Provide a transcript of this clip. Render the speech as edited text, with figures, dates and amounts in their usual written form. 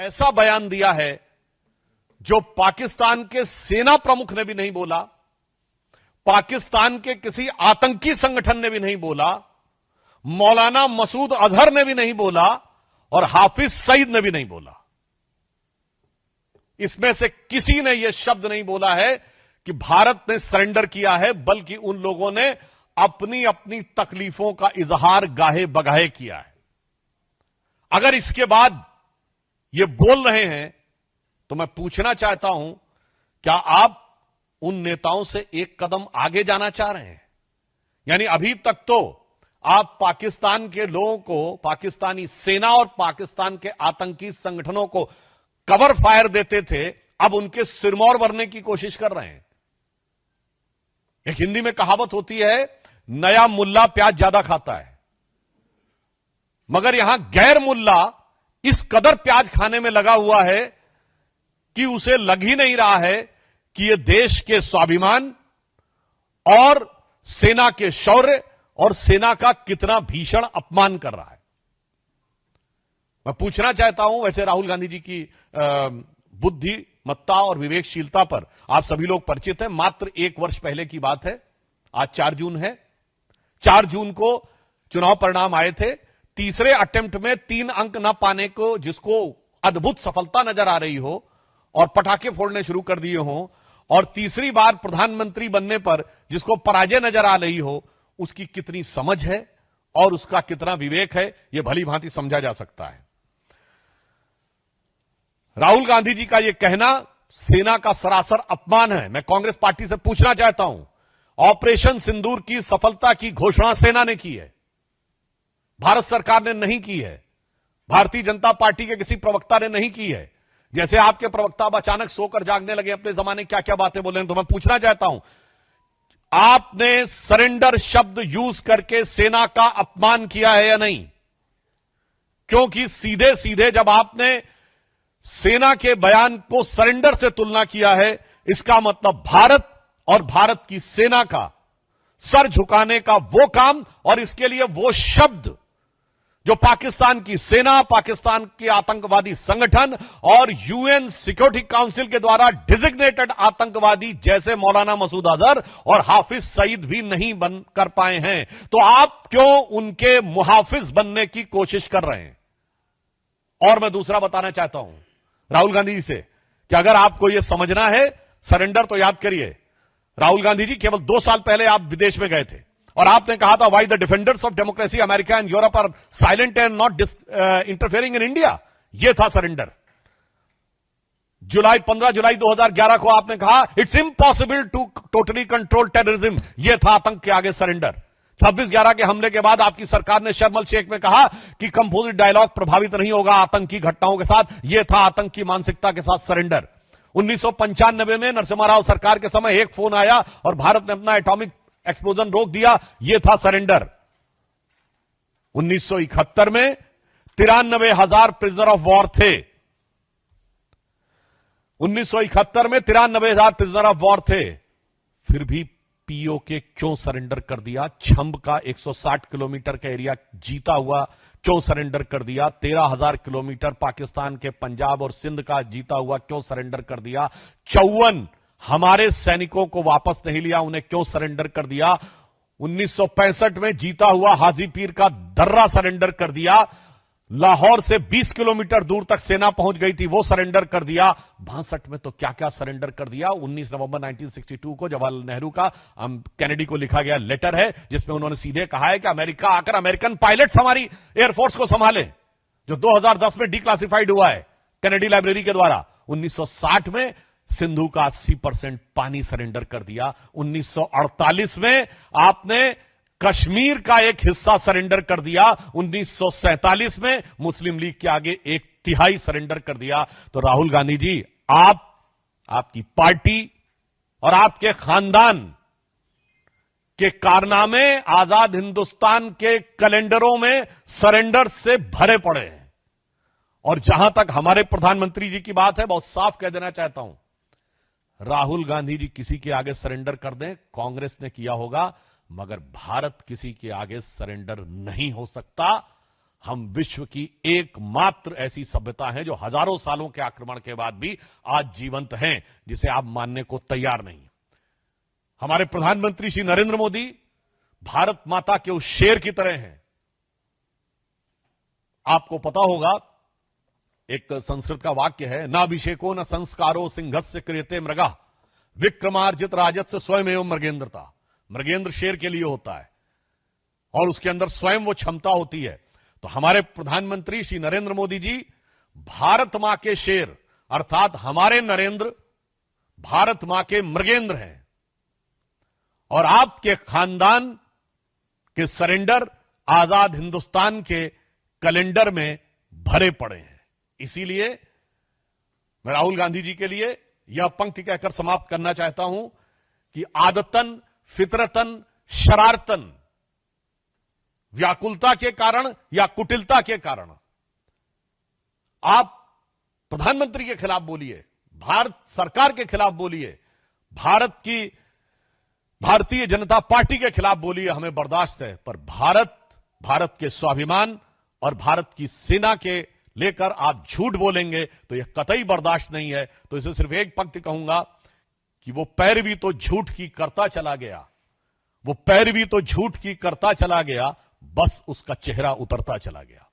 ऐसा बयान दिया है जो पाकिस्तान के सेना प्रमुख ने भी नहीं बोला, पाकिस्तान के किसी आतंकी संगठन ने भी नहीं बोला, मौलाना मसूद अजहर ने भी नहीं बोला और हाफिज सईद ने भी नहीं बोला। इसमें से किसी ने यह शब्द नहीं बोला है कि भारत ने सरेंडर किया है, बल्कि उन लोगों ने अपनी अपनी तकलीफों का इजहार गाहे बगाहे किया है। अगर इसके बाद ये बोल रहे हैं तो मैं पूछना चाहता हूं, क्या आप उन नेताओं से एक कदम आगे जाना चाह रहे हैं? यानी अभी तक तो आप पाकिस्तान के लोगों को, पाकिस्तानी सेना और पाकिस्तान के आतंकी संगठनों को कवर फायर देते थे, अब उनके सिरमौर भरने की कोशिश कर रहे हैं। एक हिंदी में कहावत होती है, नया मुल्ला प्याज ज्यादा खाता है, मगर यहां गैर मुल्ला इस कदर प्याज खाने में लगा हुआ है कि उसे लग ही नहीं रहा है कि यह देश के स्वाभिमान और सेना के शौर्य और सेना का कितना भीषण अपमान कर रहा है। मैं पूछना चाहता हूं, वैसे राहुल गांधी जी की बुद्धिमत्ता और विवेकशीलता पर आप सभी लोग परिचित हैं। मात्र 1 वर्ष पहले की बात है, आज 4 जून है। 4 जून को चुनाव परिणाम आए थे। तीसरे अटेम्प्ट में 3 अंक न पाने को, जिसको अद्भुत सफलता नजर आ रही हो और पटाखे फोड़ने शुरू कर दिए हो, और तीसरी बार प्रधानमंत्री बनने पर जिसको पराजय नजर आ रही हो, उसकी कितनी समझ है और उसका कितना विवेक है, यह भली भांति समझा जा सकता है। राहुल गांधी जी का यह कहना सेना का सरासर अपमान है। मैं कांग्रेस पार्टी से पूछना चाहता हूं, ऑपरेशन सिंदूर की सफलता की घोषणा सेना ने की है, भारत सरकार ने नहीं की है, भारतीय जनता पार्टी के किसी प्रवक्ता ने नहीं की है। जैसे आपके प्रवक्ता अब अचानक सोकर जागने लगे, अपने जमाने क्या क्या बातें बोले, तो मैं पूछना चाहता हूं, आपने सरेंडर शब्द यूज करके सेना का अपमान किया है या नहीं? क्योंकि सीधे सीधे जब आपने सेना के बयान को सरेंडर से तुलना किया है, इसका मतलब भारत और भारत की सेना का सर झुकाने का वो काम और इसके लिए वो शब्द जो पाकिस्तान की सेना, पाकिस्तान के आतंकवादी संगठन और यूएन सिक्योरिटी काउंसिल के द्वारा डिजिग्नेटेड आतंकवादी जैसे मौलाना मसूद अजहर और हाफिज सईद भी नहीं बन कर पाए हैं, तो आप क्यों उनके मुहाफिज बनने की कोशिश कर रहे हैं? और मैं दूसरा बताना चाहता हूं राहुल गांधी जी से कि अगर आपको यह समझना है सरेंडर, तो याद करिए, राहुल गांधी जी केवल 2 साल पहले आप विदेश में गए थे और आपने कहा था, why the defenders of democracy America and Europe are silent and not interfering in India. यह था सरेंडर। 15 जुलाई 2011 को आपने कहा, it's impossible to totally control terrorism. यह था आतंक के आगे सरेंडर। 26/11 के हमले के बाद आपकी सरकार ने शर्म शेख में कहा कि कंपोजिट डायलॉग प्रभावित नहीं होगा आतंकी घटनाओं के साथ। यह था आतंक की मानसिकता के साथ सरेंडर। 1995 में नरसिम्हा राव सरकार के समय एक फोन आया और भारत ने अपना एटॉमिक एक्सप्लोजन रोक दिया। यह था सरेंडर। 1971 में 93,000 प्रिजनर ऑफ वॉर थे। 1971 में 93,000 प्रिजनर ऑफ वॉर थे। फिर भी पीओके क्यों सरेंडर कर दिया? छंब का 160 किलोमीटर का एरिया जीता हुआ क्यों सरेंडर कर दिया? 13,000 किलोमीटर पाकिस्तान के पंजाब और सिंध का जीता हुआ क्यों सरेंडर कर दिया? 54 हमारे सैनिकों को वापस नहीं लिया, उन्हें क्यों सरेंडर कर दिया? 1965 में जीता हुआ हाजीपीर का दर्रा सरेंडर कर दिया। लाहौर से 20 किलोमीटर दूर तक सेना पहुंच गई थी, वो सरेंडर कर दिया। 62 में तो क्या क्या सरेंडर कर दिया। 19 नवंबर 1962 को जवाहरलाल नेहरू का कैनेडी को लिखा गया लेटर है, जिसमें उन्होंने सीधे कहा है कि अमेरिका आकर अमेरिकन पायलट्स हमारी एयरफोर्स को संभाले, जो 2010 में डिक्लासिफाइड हुआ है कैनेडी लाइब्रेरी के द्वारा। 1960 में सिंधु का 80% पानी सरेंडर कर दिया। 1948 में आपने कश्मीर का एक हिस्सा सरेंडर कर दिया। 1947 में मुस्लिम लीग के आगे 1/3 सरेंडर कर दिया। तो राहुल गांधी जी, आपकी पार्टी और आपके खानदान के कारनामे आजाद हिंदुस्तान के कैलेंडरों में सरेंडर से भरे पड़े हैं। और जहां तक हमारे प्रधानमंत्री जी की बात है, बहुत साफ कह देना चाहता हूं, राहुल गांधी जी किसी के आगे सरेंडर कर दें, कांग्रेस ने किया होगा, मगर भारत किसी के आगे सरेंडर नहीं हो सकता। हम विश्व की एकमात्र ऐसी सभ्यता हैं जो हजारों सालों के आक्रमण के बाद भी आज जीवंत हैं, जिसे आप मानने को तैयार नहीं हैं। हमारे प्रधानमंत्री श्री नरेंद्र मोदी भारत माता के उस शेर की तरह हैं। आपको पता होगा, एक संस्कृत का वाक्य है, नाभिषेको न संस्कारो सिंहस्य क्रियते मृगा विक्रमार्जित राजस्य स्वयं मृगेंद्रता। मृगेंद्र शेर के लिए होता है और उसके अंदर स्वयं वो क्षमता होती है। तो हमारे प्रधानमंत्री श्री नरेंद्र मोदी जी भारत मां के शेर अर्थात हमारे नरेंद्र भारत मां के मृगेंद्र हैं। और आपके खानदान के सरेंडर आजाद हिंदुस्तान के कैलेंडर में भरे पड़े हैं। इसीलिए मैं राहुल गांधी जी के लिए यह पंक्ति कहकर समाप्त करना चाहता हूं कि आदतन फितरतन शरारतन, व्याकुलता के कारण या कुटिलता के कारण आप प्रधानमंत्री के खिलाफ बोलिए, भारत सरकार के खिलाफ बोलिए, भारतीय जनता पार्टी के खिलाफ बोलिए, हमें बर्दाश्त है। पर भारत के स्वाभिमान और भारत की सेना के लेकर आप झूठ बोलेंगे तो यह कतई बर्दाश्त नहीं है। तो इसे सिर्फ एक पंक्ति कहूंगा कि वो पैरवी तो झूठ की करता चला गया, वो पैरवी तो झूठ की करता चला गया, बस उसका चेहरा उतरता चला गया।